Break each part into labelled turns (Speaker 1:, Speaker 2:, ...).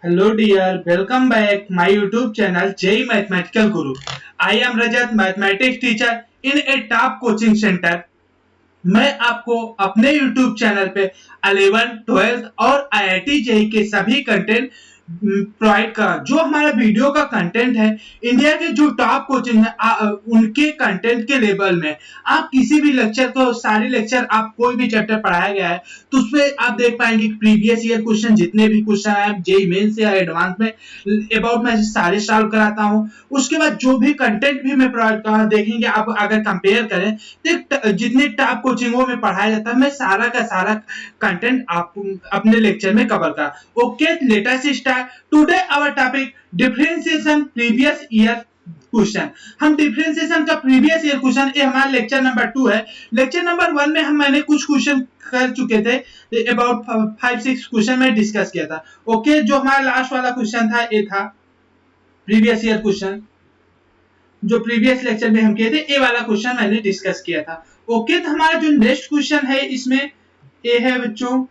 Speaker 1: Hello dear, welcome back my YouTube channel J Mathematical Guru. I am Rajat, mathematics teacher in a top coaching center. मैं आपको अपने YouTube channel पे 11, 12 और IIT JEE के सभी content provide करा। जो हमारा वीडियो का कंटेंट है इंडिया के जो टॉप कोचिंग है उनके कंटेंट के लेवल में आप किसी भी लेक्चर को सारे लेक्चर आप कोई भी चैप्टर पढ़ाया गया है तो उसमें आप देख पाएंगे प्रीवियस ईयर क्वेश्चन जितने भी क्वेश्चन है जेई मेन से या एडवांस में अबाउट मैं सारे सॉल्व कराता हूँ। उसके बाद जो भी कंटेंट भी मैं प्रोवाइड कर देखेंगे आप अगर कंपेयर करें तो जितने टॉप कोचिंगों में पढ़ाया जाता है मैं सारा का सारा कंटेंट आप अपने लेक्चर में कवर करा। Okay, let us start. Today our topic differentiation previous year question. हम डिफरेंशिएशन का प्रीवियस ईयर क्वेश्चन ये हमारा लेक्चर नंबर 2 है। लेक्चर नंबर 1 में मैंने कुछ क्वेश्चन कर चुके थे, अबाउट 5-6 क्वेश्चन में डिस्कस किया था। ओके, जो हमारा लास्ट वाला क्वेश्चन था ये था प्रीवियस ईयर क्वेश्चन, जो प्रीवियस लेक्चर में हम किए थे ये वाला क्वेश्चन मैंने डिस्कस किया था। ओके, तो हमारा जो नेक्स्ट क्वेश्चन है इसमें ये है बच्चों,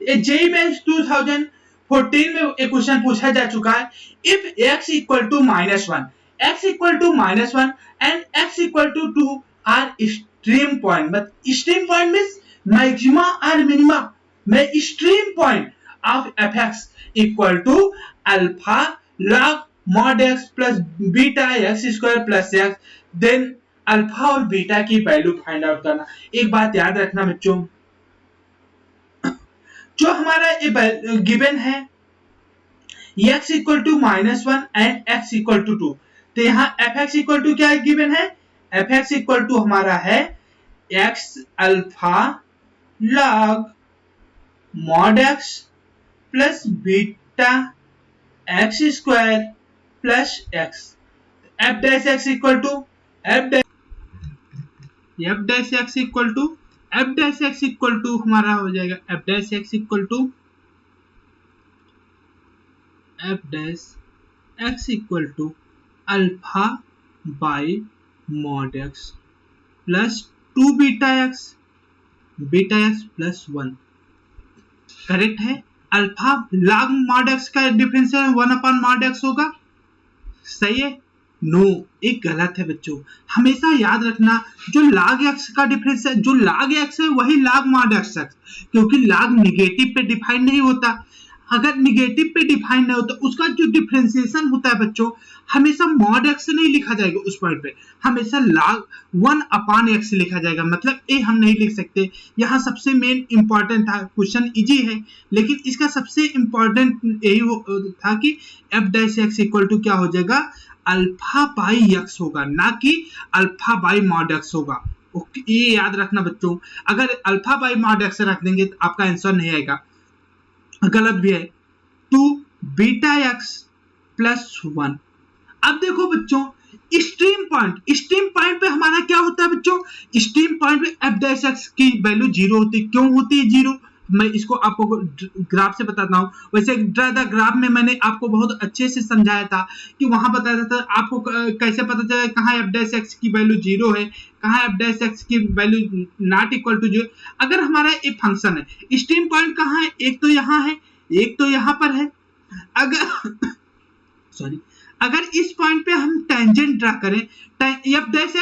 Speaker 1: ये जेईई मेंस 2014 में एक क्वेश्चन पूछा जा चुका है। If x equal to -1, x equal to -1 and x equal to 2 are extreme point, मतलब एक्सट्रीम पॉइंट मींस मैक्सिमा और मिनिमा में extreme point of fx equal to alpha log mod x plus beta x square plus x, then alpha और beta की value find out करना। एक बात याद रखना बच्चों, जो हमारा गिवन है x equal to -1 and x equal to 2, तो यहाँ fx इक्वल टू क्या गिवन है, fx इक्वल टू हमारा है x alpha log mod x plus beta x square plus x। f dash x equal to f dash x equal to f dash x equal to हमारा हो जाएगा f dash x equal to f dash x equal to alpha by mod x plus 2 beta x plus 1। Correct है। Alpha log mod x का differential 1/mod x होगा, सही है? No, एक गलत है बच्चों। हमेशा याद रखना जो log x का डिफरेंस है, जो log x है वही log mod x है, क्योंकि log निगेटिव पे डिफाइन नहीं होता। अगर निगेटिव पे डिफाइन नहीं होता उसका जो डिफरेंशिएशन होता है बच्चों हमेशा mod x से नहीं लिखा जाएगा, उस पॉइंट पे हमेशा log 1/x लिखा जाएगा, मतलब ए हम नहीं लिख सकते। यहाँ सबसे मेन इंपॉर्टेंट था, क्वेश्चन इजी है लेकिन इसका सबसे इंपॉर्टेंट यही था कि f dash x equal to क्या हो जाएगा, अल्फा बाई x होगा, ना कि अल्फा बाई mod x होगा। ओके, ये याद रखना बच्चों। अगर अल्फा बाई mod x रख देंगे तो आपका आंसर नहीं आएगा, गलत भी है। 2 बीटा x प्लस 1। अब देखो बच्चों एक्सट्रीम पॉइंट पे हमारा क्या होता है बच्चों, एक्सट्रीम पॉइंट पे f डैश x की वैल्यू 0 होती है। क्यों होती है 0, मैं इसको आपको ग्राफ से बताता हूँ। वैसे ग्राफ में मैंने आपको बहुत अच्छे से समझाया था कि वहां बताया था आपको कैसे पता चला कहाँ f डैश x की वैल्यू 0 है, कहाँ f डैश x की वैल्यू नॉट इक्वल टू 0। अगर हमारा एक फंक्शन है, एक्सट्रीम पॉइंट कहाँ है, एक तो यहाँ है एक तो यहाँ पर है। अगर इस पॉइंट पे हम टेंजेंट ड्रा करें, f डैश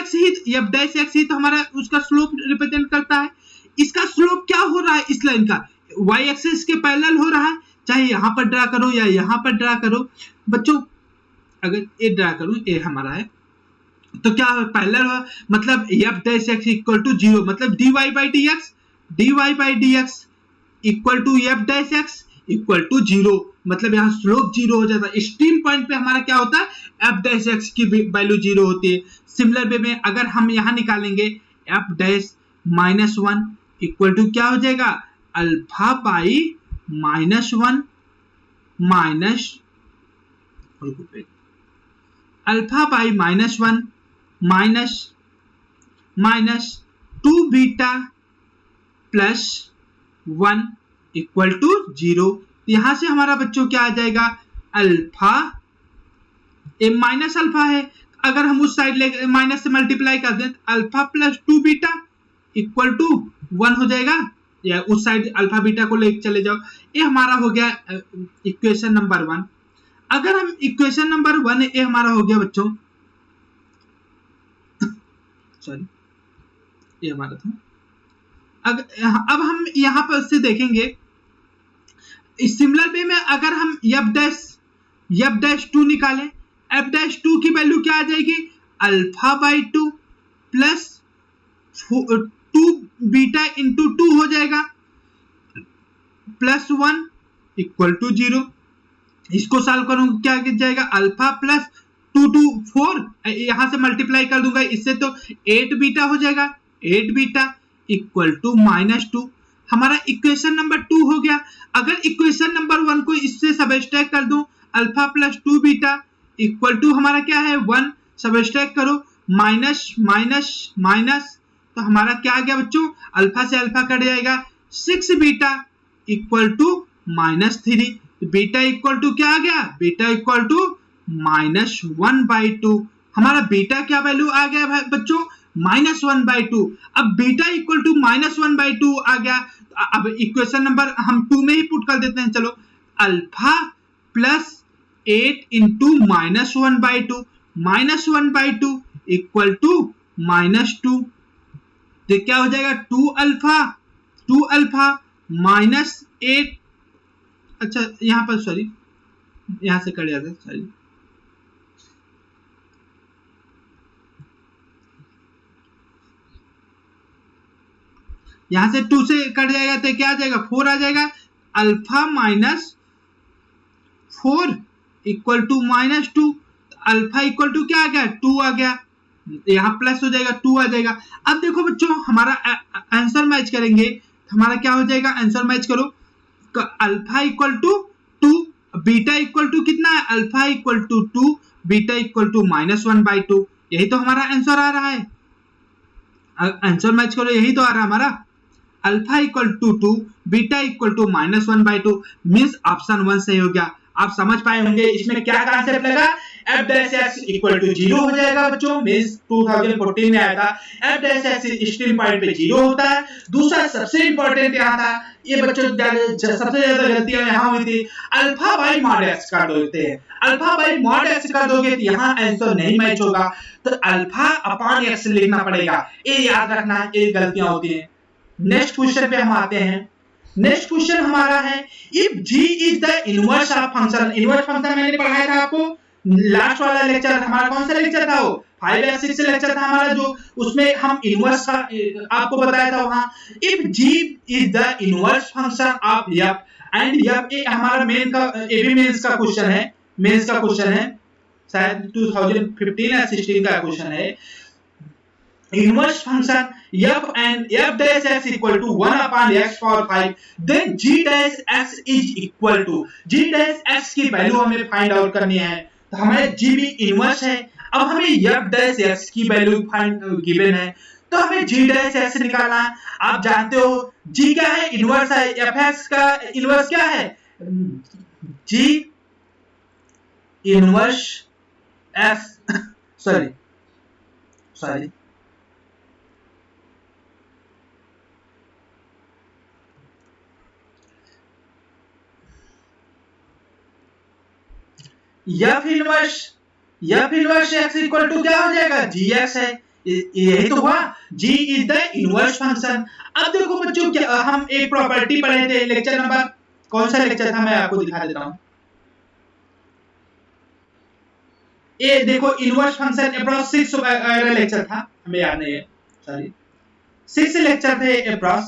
Speaker 1: x ही तो हमारा उसका स्लोप रिप्रेजेंट करता है। इसका स्लोप क्या हो रहा है, इस लाइन का y एक्सिस के पैरेलल हो रहा है, चाहे यहाँ पर ड्रा करो या यहाँ पर ड्रा करो। बच्चों अगर ये ड्रा करूं, ये हमारा है तो क्या पैरेलल हो, मतलब f dash x equal to 0, मतलब dy by dx equal to f dash x equal to 0, मतलब यहाँ स्लोप 0 हो जाता है। एक्सट्रीम पॉइंट पे हमारा क्या होता है, f डैश x की वैल्यू 0 होती है। सिमिलर वे में अगर हम यहाँ निकालेंगे f डैश -1 इक्वल टू क्या हो जाएगा, alpha by -1 alpha by -1 minus 2 beta plus 1 equal to 0। यहां से हमारा बच्चों क्या आ जाएगा, अल्फा माइनस अल्फा है, अगर हम उस साइड ले माइनस से मल्टीप्लाई कर दें तो alpha plus 2 beta equal to 1 हो जाएगा। या उस साइड अल्फा बीटा को लेके चले जाओ। ये हमारा हो गया इक्वेशन नंबर 1। अगर हम इक्वेशन नंबर 1 ये हमारा हो गया बच्चों, सॉरी ये हमारा था। अब हम यहाँ पर से देखेंगे सिमिलर वे में अगर हम f'2 निकालें, f'2 की वैल्यू क्या आ जाएगी, alpha by 2 plus 2 beta into 2 हो जाएगा प्लस 1 इक्वल टू 0। इसको सॉल्व करूंगा क्या जाएगा, अल्फा प्लस 2 2 4, यहां से मल्टीप्लाई कर दूंगा इससे तो 8 बीटा हो जाएगा, 8 बीटा इक्वल टू -2। हमारा इक्वेशन नंबर 2 हो गया। अगर इक्वेशन नंबर 1 को इससे सबट्रैक्ट कर दूं, alpha plus 2 beta equal to हमारा क्या है 1, सबट्रैक्ट करो माइनस माइनस माइनस, तो हमारा क्या आ गया बच्चों, अल्फा से अल्फा कट जाएगा, 6 beta equal to -3। Beta equal to क्या आ गया, बीटा इक्वल टू -1/2। हमारा बीटा क्या वैल्यू आ गया बच्चों, -1/2। अब बीटा इक्वल टू -1/2 आ गया। अब इक्वेशन नंबर हम 2 में ही पुट कर देते हैं, चलो alpha plus 8 into -1/2, -1/2 equal to -2। तो क्या हो जाएगा 2 अल्फा -8, अच्छा यहां पर सॉरी यहां से कट जाता है, सॉरी यहां से 2 से कट जाएगा तो क्या आ जाएगा 4 आ जाएगा, alpha -4 equal to -2। Alpha equal to क्या आ गया 2 आ गया, यहाँ प्लस हो जाएगा 2 आ जाएगा। अब देखो बच्चों हमारा आंसर मैच करेंगे, हमारा क्या हो जाएगा, आंसर मैच करो, alpha equal to 2, beta equal to कितना है, alpha equal to 2, beta equal to -1/2। यही तो हमारा आंसर आ रहा है, आंसर मैच करो, यही तो आ रहा है हमारा, alpha equal to 2, beta equal to -1/2, means option 1 सही हो गया। आप समझ पाए होंगे इसमें क्या कांसेप्ट लगा, f' इक्वल टू 0 हो जाएगा बच्चों, मींस 2014 में आया था, f' स्ट्रीम पॉइंट पे 0 होता है। दूसरा सबसे इंपॉर्टेंट यहाँ था, ये बच्चों सबसे ज्यादा गलतियां यहाँ हुई थी, अल्फा बाई मॉड x कर देते हैं, अल्फा बाई मॉड x कर दोगे तो यहाँ आंसर नहीं मैच होगा, तो अल्फा अपॉन x लिखना पड़ेगा, ये याद रखना है, ये गलतियां होती है। नेक्स्ट क्वेश्चन पे हम आते हैं। नेक्स्ट क्वेश्चन हमारा है, if g is the inverse of function. Inverse function मैंने पढ़ाया था आपको, लास्ट वाला लेक्चर हमारा कौन सा लेक्चर था, वो 5 या 6 लेक्चर था हमारा, जो उसमें हम इनवर्स का आपको बताया था वहां। If g is the inverse function of f and f, ये हमारा मेन का एबी मेंस का क्वेश्चन है, मेंस का क्वेश्चन है, शायद 2015 या 16 का क्वेश्चन है। Inverse function f and f' equal to 1 upon x power 5, then g' is equal to, g' की वैल्यू हमें फाइंड आउट करनी है, तो हमें g भी इनवर्स है। अब हमें f' की वैल्यू फाइंड गिवन है, तो हमें g' निकालना है। आप जानते हो g क्या है, इनवर्स है, f का इनवर्स क्या है, g inverse f, sorry f inverse x equal to क्या हो जाएगा, gx है, यही तो हुआ, g is the inverse function. अब देखो बच्चों क्या हम एक प्रॉपर्टी पढ़े थे, लेक्चर नंबर कौन सा लेक्चर था, मैं आपको दिखा देता हूं। ये देखो इनवर्स फंक्शन अप्रॉक्स 6 लेक्चर था, हमें याद नहीं है, सॉरी 6 लेक्चर थे अप्रॉक्स,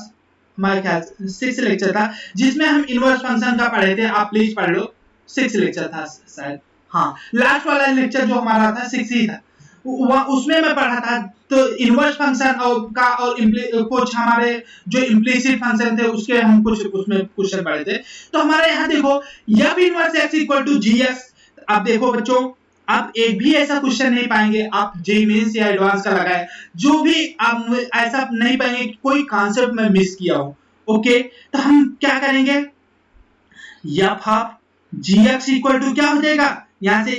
Speaker 1: हमारे ख्याल 6 लेक्चर था जिसमें हम इनवर्स फंक्शन का पढ़े थे, आप प्लीज पढ़ लो, 6 लेक्चर था शायद, हाँ लास्ट वाला लेक्चर जो हमारा था 6 ही था, उसमें मैं पढ़ा था। तो इनवर्स फंक्शन और कुछ हमारे जो इम्प्लिसिट फंक्शन थे उसके हम कुछ उसमें क्वेश्चन पढ़े थे। तो हमारे यहाँ देखो f inverse x equal to gx। अब देखो बच्चों आप एक भी ऐसा क्वेश्चन नहीं पाएंगे, आप जेईई मेंस या एडवांस का लगाए जो भी आप ऐसा नहीं पाएंगे कोई कॉन्सेप्ट में मिस किया हो। ओके, तो हम क्या करेंगे, f of gx equal to क्या हो जाएगा, यहाँ से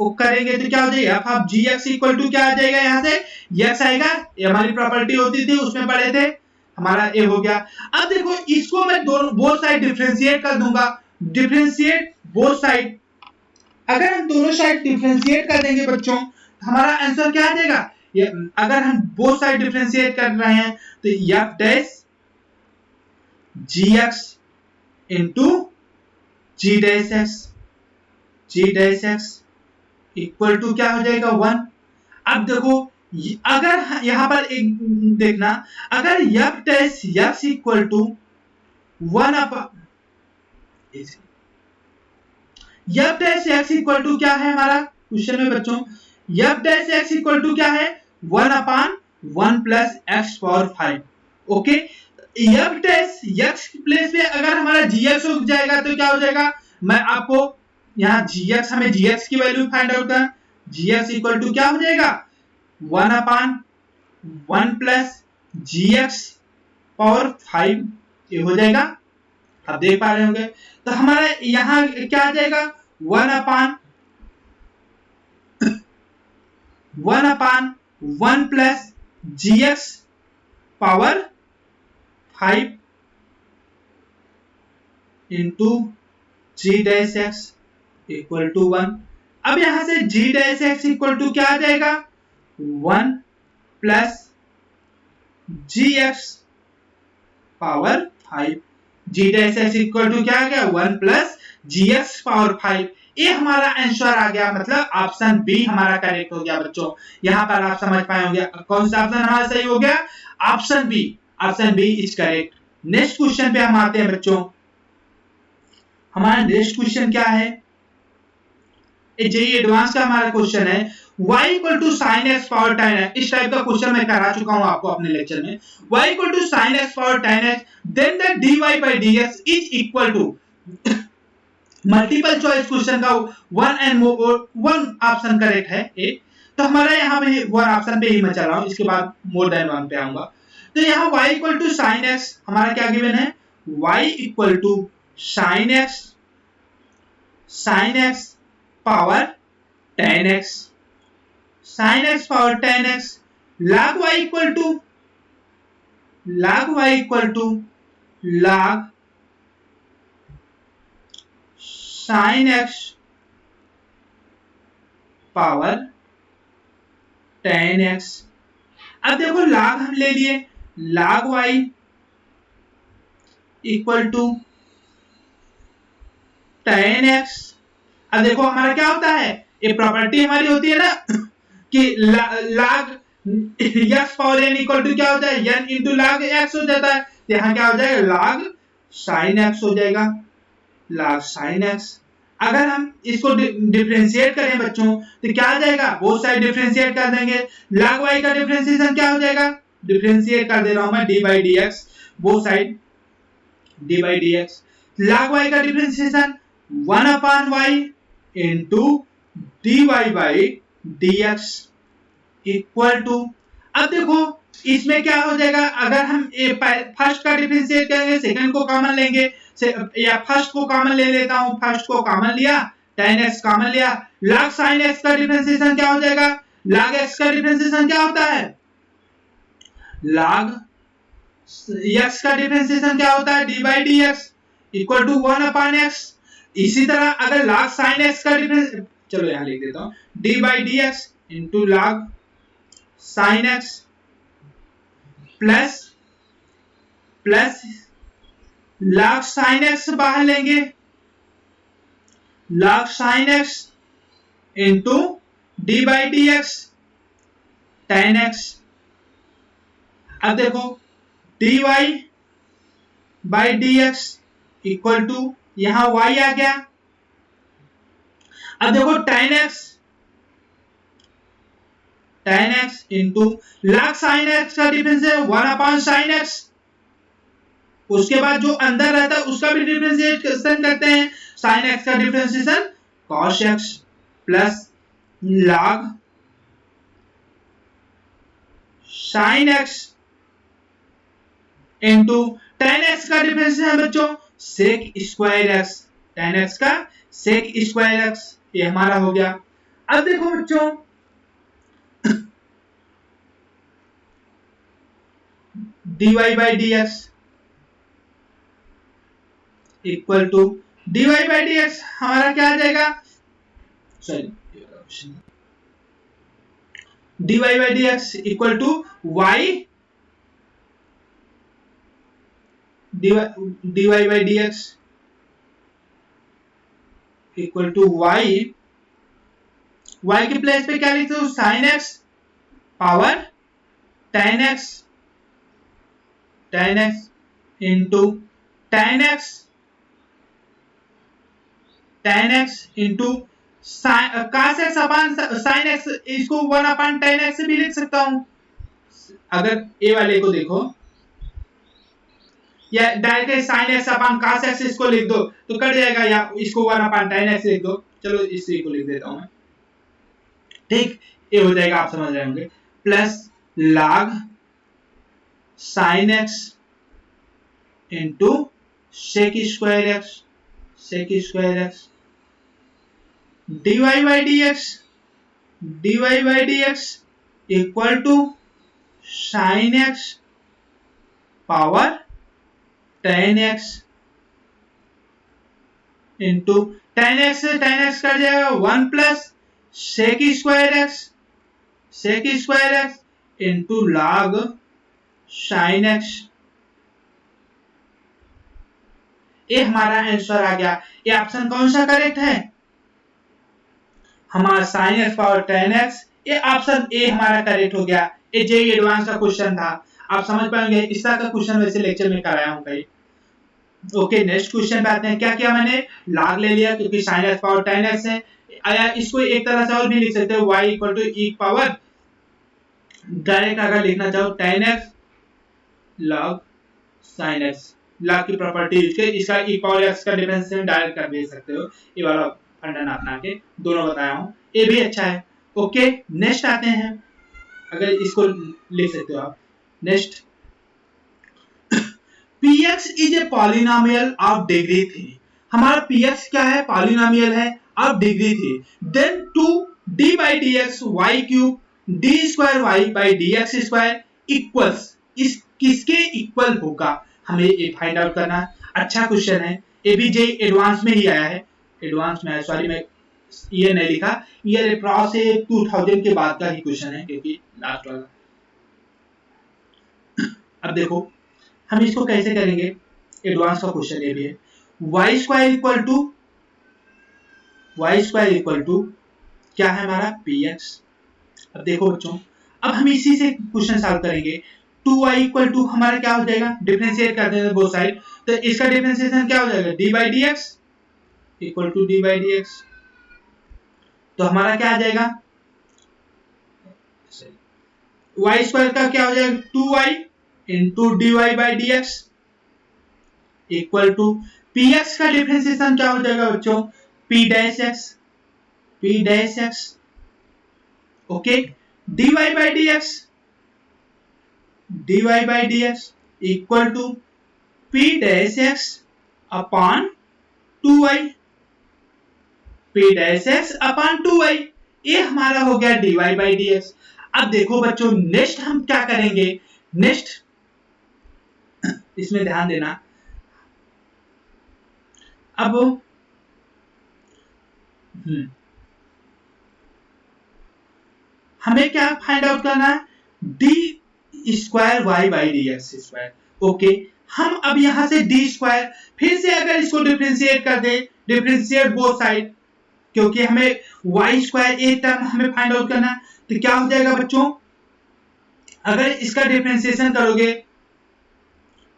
Speaker 1: करेंगे तो क्या हो जाएगा, f of gx equal to क्या आ जाएगा, यहाँ से x आएगा, ये हमारी प्रॉपर्टी होती थी उसमें पढ़े थे, हमारा ए हो गया। अब देखो इसको मैं दोनों बोथ साइड डिफरेंशिएट कर दूंगा, डिफरेंशिएट बोथ साइड। अगर हम दोनों साइड डिफरेंशिएट कर देंगे बच्चों, हमारा आंसर क्या आ जाएगा? अगर हम बोथ साइड डिफरेंशिएट कर रहे हैं तो f dash g x into g dash x equal to क्या हो जाएगा? 1। अब देखो अगर यहां पर एक देखना, अगर f dash x equal to 1 f dash x equal to क्या है हमारा क्वेश्चन में बच्चों? F dash x equal to क्या है? 1/1 plus x power 5। Okay, f dash x place में अगर हमारा जी एक्स हो जाएगा तो क्या हो जाएगा? मैं आपको यहाँ जी एक्स, हमें जी एक्स की वैल्यू फाइंड आउट करना, जी एक्स इक्वल टू क्या हो जाएगा? 1/1 प्लस जी एक्स पावर 5 ये हो जाएगा। आप देख पा रहे होंगे। तो हमारा यहां क्या आ जाएगा? 1/1 plus g x power 5 into g dash x equal to 1। अब यहां से g dash x equal to क्या आ जाएगा? 1 plus g x power 5। G dash x equal to क्या आ गया? 1 प्लस जी एक्स पावर 5। ये हमारा आंसर आ गया, मतलब ऑप्शन बी हमारा करेक्ट हो गया बच्चों। यहां पर आप समझ पाए होंगे कौन सा ऑप्शन हमारा सही हो गया? Option B. Option B is correct. Next question पे हम आते हैं बच्चों। हमारा नेक्स्ट क्वेश्चन क्या है? जेई एडवांस का हमारा क्वेश्चन है y equal to sine x power tan x। इस टाइप का क्वेश्चन मैं करा चुका हूं आपको अपने लेक्चर में। y equal to sine x power tan x, then the dy by dx is equal to multiple choice question का one and one option correct है ए। तो हमारा यहाँ पे वन ऑप्शन पे ही मैं चल रहा हूँ, इसके बाद मोर देन वन पे आऊंगा। तो यहाँ y equal to sine x हमारा क्या गिवन है? y equal to sine x power tan x, sine x power tan x, log y equal to log sine x power tan x। अब देखो log हम ले लिए, log y equal to tan x। अब देखो हमारा क्या होता है, ये प्रॉपर्टी हमारी होती है ना कि log x power n equal to क्या होता है? n इंटू log x हो जाता है। तो यहाँ क्या हो जाएगा? log sin x हो जाएगा, log sin x। अगर हम इसको डिफरेंशिएट करें बच्चों तो क्या आ जाएगा? बोथ साइड डिफरेंशिएट कर देंगे। log y का डिफरेंशिएशन क्या हो जाएगा? डिफरेंशिएट कर दे रहा हूं मैं, d by dx, both side d by dx। log y का differentiation 1/y into dy by dx equal to, अब देखो इसमें क्या हो जाएगा? अगर हम फर्स्ट का डिफरेंशिएट करेंगे, सेकंड को कॉमन लेंगे, या फर्स्ट को कॉमन ले लेता हूं, फर्स्ट को कॉमन लिया, tan x कॉमन लिया, log sin x का डिफरेंशिएशन क्या हो जाएगा? log x का डिफरेंशिएशन क्या होता है? log x का डिफरेंशिएशन क्या होता है? d by dx equal to 1/x। इसी तरह अगर log sin x का डिफरेंस, चलो यहां लिख देता हूं, d by dx into log sin x plus log sin x बाहर लेंगे, log sin x into d by dx tan x। अब देखो dy by dx equal to यहां y आ गया। अब देखो tan x into log sin x का डिफरेंस है 1/sin x। उसके बाद जो अंदर रहता है उसका भी डिफरेंशिएशन करते हैं, sin x का differentiation cos x plus log sin x into tan x का डिफरेंशिएशन बच्चों sec square x, tan x का sec स्क्वायर x, ये हमारा हो गया। अब देखो बच्चों dy by dx equal to dy by dx हमारा क्या आ जाएगा, sorry, dy by dx equal to y dy by dx equal to y के प्लेस पे क्या लिखते हो, sine x power tan x into tan x into cos x upon sin x, इसको 1 अपान tan x से भी लिख सकता हूं। अगर ए वाले को देखो, या डायरेक्ट sin x अपान cos x इसको लिख दो तो कट जाएगा, या इसको 1 अपान tan x लिख दो, चलो इसी को लिख देता हूं मैं, ठीक, ये हो जाएगा, आप समझ रहे होंगे, plus log sin x into sec square x dy by dx equal to sin x power tan x into tan x से tan x कट जाएगा 1 plus sec square x into log sin x। ये हमारा answer आ गया। ये option कौन सा correct है, हमारा sin x power tan x, ये ऑप्शन ए हमारा करेक्ट हो गया। ये जेईई एडवांस का क्वेश्चन था, आप समझ पाएंगे, इस तरह का क्वेश्चन वैसे लेक्चर में कराया हूं कहीं। ओके, नेक्स्ट क्वेश्चन पे आते हैं। क्या किया मैंने, log ले लिया क्योंकि sin x power tan x है, आया इसको एक तरह से और भी लिख सकते हो, y equal to e power, direct अगर लिखना चाहो tan x log sin x, log की प्रॉपर्टी यूज करके इसका e पावर x का डिफरेंशिएशन डायरेक्ट कर भेज सकते हो, ये वाला फंडा अपना के दोनों बताया हूं, ये भी अच्छा है। ओके, नेक्स्ट आते हैं, अगर इसको लिख सकते हो आप, next px is a polynomial of degree 3, हमारा px क्या है, पॉलिनोमियल है of degree 3, then 2 d by dx y cube d square y by dx square equals, इस किसके इक्वल होगा, हमें ये फाइंड आउट करना है। अच्छा क्वेश्चन है, ये भी जेईई एडवांस में ही आया है, एडवांस में, सॉरी मैं ईयर नहीं लिखा, ईयर अप्रॉक्स 2000 के बाद का ही क्वेश्चन है क्योंकि लास्ट वाला। अब देखो हम इसको कैसे करेंगे, एडवांस का क्वेश्चन ये भी है, y स्क्वायर इक्वल टू क्या है हमारा px। अब देखो बच्चों, अब हम इसी से क्वेश्चन सॉल्व करेंगे, 2y इक्वल टू हमारा क्या हो जाएगा, डिफरेंशिएट कर देंगे बोथ साइड, तो इसका डिफरेंशिएशन क्या हो जाएगा, d by dx equal to d by dx, तो हमारा क्या आ जाएगा, y स्क्वायर का क्या हो जाएगा 2y into dy by dx equal to px का डिफरेंशिएशन क्या हो जाएगा बच्चों, p dash x, okay, dy by dx equal to p dash x upon 2y, p dash x upon 2y, ये हमारा हो गया dy by dx। अब देखो बच्चों, नेक्स्ट हम क्या करेंगे, नेक्स्ट इसमें ध्यान देना, अब हमें क्या फाइंड आउट करना है, d square y by D x square. Okay, हम अब यहां से d स्क्वायर फिर से अगर इसको डिफरेंशिएट कर दे, डिफरेंशिएट बोथ साइड, क्योंकि हमें y स्क्वायर एक टर्म हमें फाइंड आउट करना है, तो क्या हो जाएगा बच्चों, अगर इसका डिफरेंशिएशन करोगे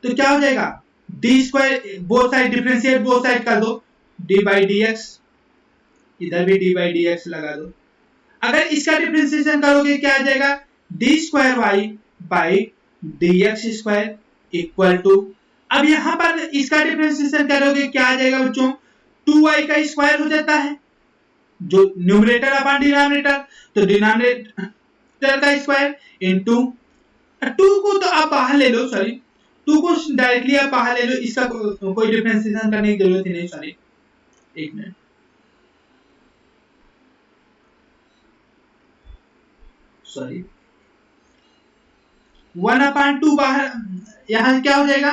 Speaker 1: तो क्या हो जाएगा, d square both side differentiate both side कर दो, d बाई डी एक्स, इधर भी d बाई डी एक्स लगा दो, अगर इसका डिफरेंशिएशन करोगे क्या आ जाएगा, d square y by D x square equal to, अब यहां पर इसका डिफरेंशिएशन करोगे क्या आ जाएगा बच्चों, 2y का स्क्वायर हो जाता है, जो न्यूमरेटर अपॉन डिनोमिनेटर, तो डिनोमिनेटर का स्क्वायर इनटू 2 को तो आप बाहर ले लो, सॉरी 2 को डायरेक्टली आप बाहर ले लो, इसका कोई डिफरेंशिएशन करने की जरूरत ही नहीं, सॉरी एक मिनट, सॉरी 1/2 बाहर, यहां क्या हो जाएगा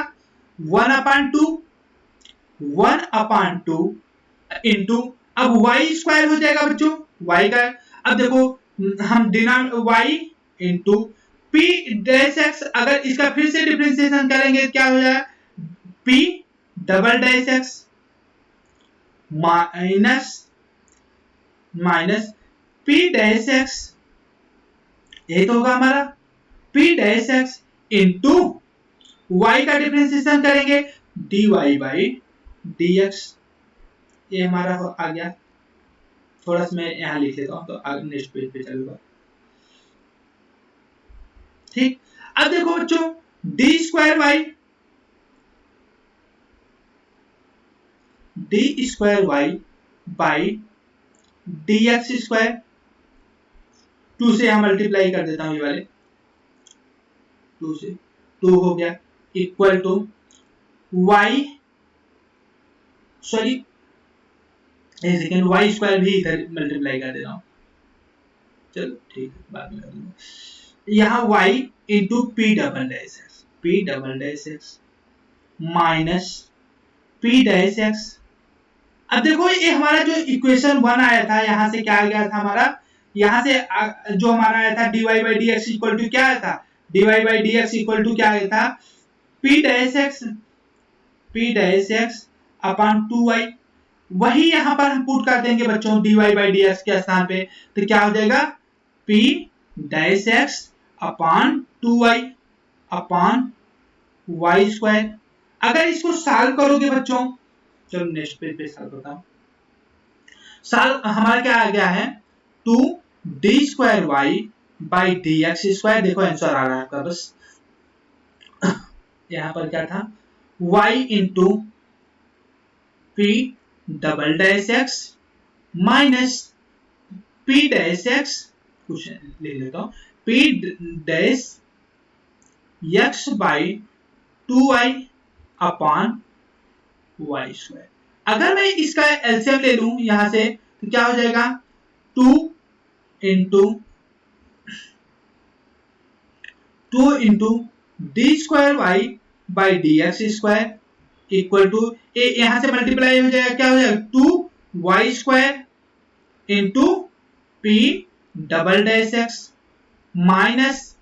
Speaker 1: 1/2 इंटू, अब y स्क्वायर हो जाएगा बच्चों, y का। अब देखो हम y into p dash x, अगर इसका फिर से डिफरेंशिएशन करेंगे क्या हो जाएगा p double dash x minus p dash x, यही तो होगा हमारा p dash x into y का डिफरेंशिएशन करेंगे dy बाई dx, ये हमारा आ गया। थोड़ा सा मैं यहां लिख लेता हूं तो नेक्स्ट पेज पे चलूंगा। ठीक, अब देखो बच्चों d square Y by D x square, 2 से यहां मल्टीप्लाई कर देता हूं, ये वाले 2 से 2 हो गया इक्वल टू वाई, सॉरी एक सेकेंड, वाई स्क्वायर भी इधर मल्टीप्लाई कर दे रहा हूं, चलो ठीक है बाद में कर दूंगा। यहां y into p double dash x minus p dash x. अब देखो ये हमारा जो इक्वेशन 1 आया था, यहां से क्या आ गया था हमारा, यहां से जो हमारा आया था dy by D x equal to क्या आया था, dy by D x equal to क्या आया था p dash x upon 2y, वही यहां पर हम पुट कर देंगे बच्चों dy बाई डी एक्स के स्थान पे, तो क्या हो जाएगा p dash x upon 2y upon y square. अगर इसको सॉल्व करोगे बच्चों, चलो नेक्स्ट पेज पे सॉल्व करता हूं। सॉल्व हमारा क्या आ गया है 2d square y by D x square, देखो आंसर आ रहा है आपका, बस यहां पर क्या था y into p double dash x minus p dash x, कुछ लिख लेता हूं, p dash x by 2y upon y square. अगर मैं इसका एलसीएम ले लूं यहां से तो क्या हो जाएगा 2 into D square Y by D x square equal to, यहां से मल्टीप्लाई हो जाएगा, क्या हो जाएगा 2y square into p double dash x minus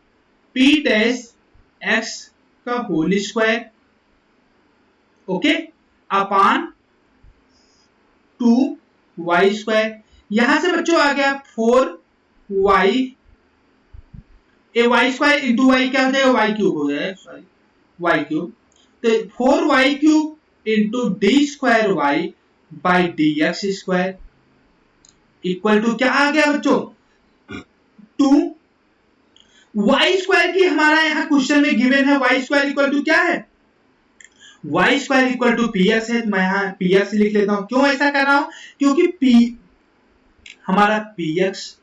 Speaker 1: p dash x का whole square, okay, upon 2y square. यहां से बच्चों आ गया 4y, A y square into y क्या हो जाएगा y क्यूब हो जाएगा, सॉरी y क्यूब, तो 4y cube into D square y by D x square equal to क्या आ गया बच्चों 2 y स्क्वायर की हमारा यहां क्वेश्चन में गिवन है, y स्क्वायर इक्वल टू क्या है, y square equal to p x है, तो मैं यहां पी एक्स लिख लेता हूं। क्यों ऐसा कर रहा हूं, क्योंकि p हमारा p x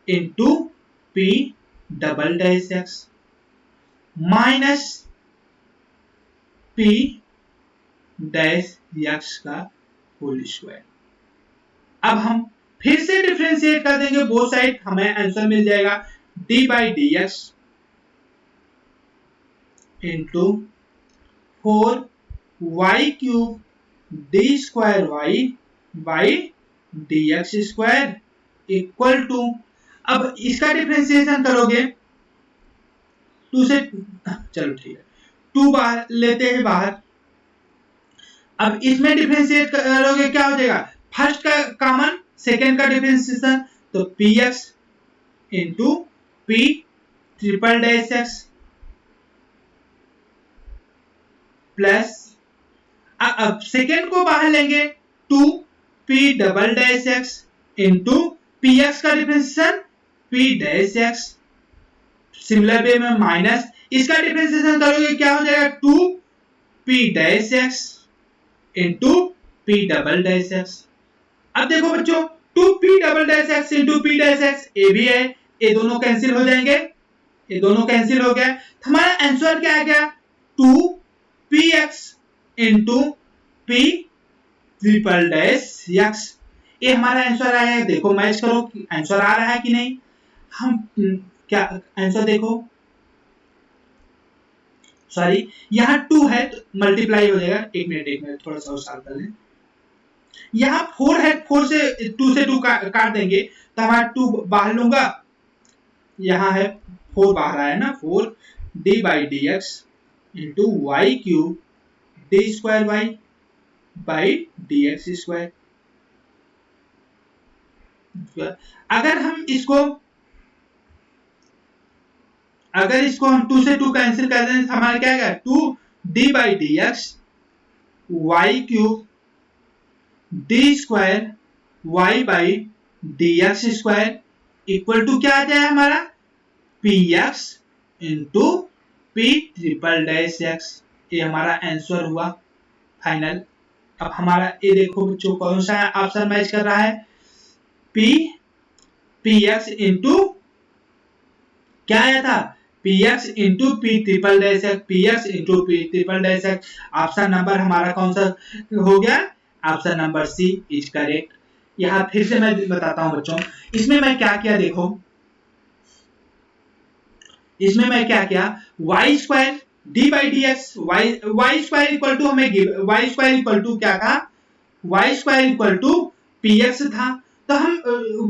Speaker 1: into p double dash x minus p dash x का होल स्क्वायर। अब हम फिर से डिफरेंशिएट कर देंगे बोथ साइड, हमें आंसर मिल जाएगा d by D x into 4y cube d square Y by D x square equal to, अब इसका डिफरेंशिएशन करोगे 2 से, चलो ठीक है 2 बाहर लेते हैं बाहर, अब इसमें डिफरेंशिएट करोगे क्या हो जाएगा, फर्स्ट का कॉमन सेकेंड का डिफरेंशिएशन, तो p x into p triple dash x plus, अब सेकेंड को बाहर लेंगे 2p double dash x into p x का differentiation p dash x, similar way में माइनस, इसका डिफरेंशिएशन करोगे क्या हो जाएगा 2p dash x into p double dash x. अब देखो बच्चों 2p double dash x into p dash x, ये भी है, ये दोनों कैंसिल हो जाएंगे, ये दोनों कैंसिल हो गया, हमारा आंसर क्या आ गया 2px into p triple dash x, ये हमारा आंसर आया है। देखो मैच करो आंसर आ रहा है कि नहीं, हम क्या आंसर देखो सॉरी यहाँ 2 है तो मल्टीप्लाई हो जाएगा। एक मिनट थोड़ा सा और सॉल्व कर लें। यहाँ 4 है, 4 से 2 से 2 काट देंगे तो हमारा 2 बाहर लूंगा, यहाँ है 4 बाहर आया ना, 4 d by D x into y cube d square Y by D x square. अगर इसको हम 2 से 2 कैंसिल कर दें तो हमारा क्या आएगा, 2 d by D x y cube d square Y by D x square equal to क्या आ जाए हमारा, p x into p triple dash x. ये हमारा आंसर हुआ फाइनल। अब हमारा ये देखो बच्चों कौन सा ऑप्शन मैच कर रहा है, पी एक्स इंटू क्या आया था, p x into p triple dash x, p x into p triple dash x. Option number हमारा कौन सा हो गया, option number C is correct. यहाँ फिर से मैं बताता हूं बच्चों, इसमें मैं क्या किया देखो, इसमें मैं क्या किया, y square d by D x, y square equal to हमें वाई स्क्वायर इक्वल टू क्या था, y square equal to p x था, तो हम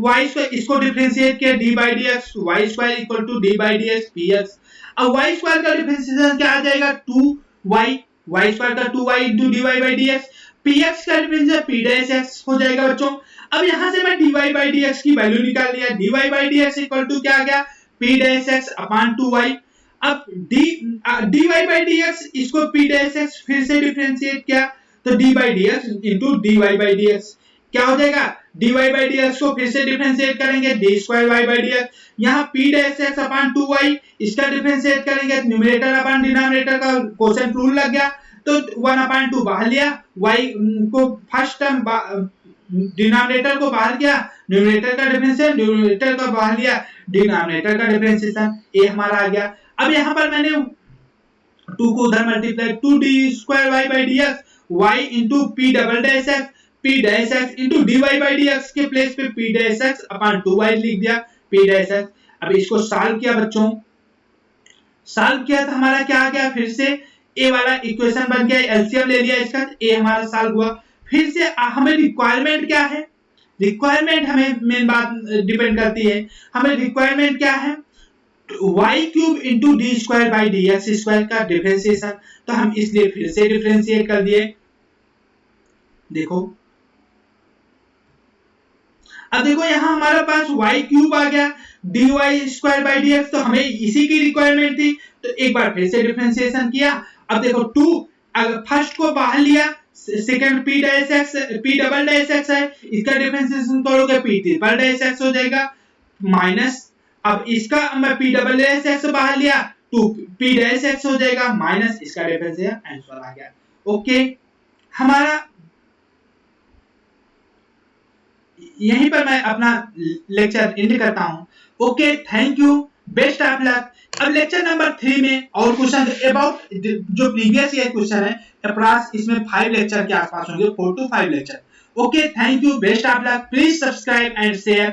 Speaker 1: वाई स्क्वायर इसको डिफरेंशिएट किया d by D x, y square equal to d by D x p x. अब y square का डिफरेंशिएशन क्या आ जाएगा, 2y, वाई स्क्वायर का 2y into d y by D x, p x का differentiation p dash x हो जाएगा बच्चों। अब यहां से मैं dy बाई डी एक्स की वैल्यू निकाल लिया, dy by D x equal to क्या आ गया, p dash x upon 2y। अब dy बाई डी एक्स इसको p डैश x फिर से डिफरेंशिएट किया तो d by D x into dy by D x क्या हो जाएगा, dy बाई डी एक्स को फिर से डिफरेंशिएट करेंगे d square y by D x, यहाँ p dash x upon 2y इसका डिफरेंशिएट करेंगे, न्यूमरेटर अपॉन डिनोमिनेटर का कोसेंट रूल लग गया तो 1 अपॉन 2 बाहर लिया, y को फर्स्ट टर्म डिनोमिनेटर को बाहर किया, न्यूमरेटर का डिफरेंशिएशन न्यूमरेटर को बाहर लिया, डिनोमिनेटर का डिफरेंशिएशन ये हमारा आ गया। अब यहाँ पर मैंने 2 को उधर multiply, 2d square y by D x y into p double dash x, P dash x into dy by D x के प्लेस पे p dash x upon 2y लिख दिया, p डैश एक्स। अब इसको सॉल्व किया बच्चों, solve किया तो हमारा क्या आ गया, फिर से ए वाला इक्वेशन बन गया, एलसीएम ले लिया इसका, ए हमारा सॉल्व हुआ। फिर से हमें रिक्वायरमेंट क्या है, रिक्वायरमेंट हमें मेन बात डिपेंड करती है, हमें रिक्वायरमेंट क्या है, y cube into D square by D x square का डिफरेंशिएशन, तो हम इसलिए फिर से डिफरेंशिएट कर दिए। देखो अब देखो यहाँ हमारे पास y क्यूब आ गया d y square by D x, तो हमें इसी की रिक्वायरमेंट थी तो एक बार फिर से डिफरेंशिएशन किया। अब देखो 2 फर्स्ट को बाहर लिया, second p dash x p double dash x है, इसका डिफरेंशिएशन करोगे p ट्रिपल डैश x हो जाएगा माइनस, अब इसका मैं p डबल डैश x बाहर लिया 2 p डैश x हो जाएगा माइनस, इसका डिफरेंशिएशन आंसर आ गया। ओके हमारा यहीं पर मैं अपना लेक्चर एंड करता हूं। Okay thank you, best of luck. अब लेक्चर नंबर 3 में और क्वेश्चन अबाउट जो प्रीवियस ईयर क्वेश्चन है अप्रॉक्स इसमें 5 लेक्चर के आसपास होंगे, 4 to 5 lecture. Okay thank you, best of luck, please subscribe and share.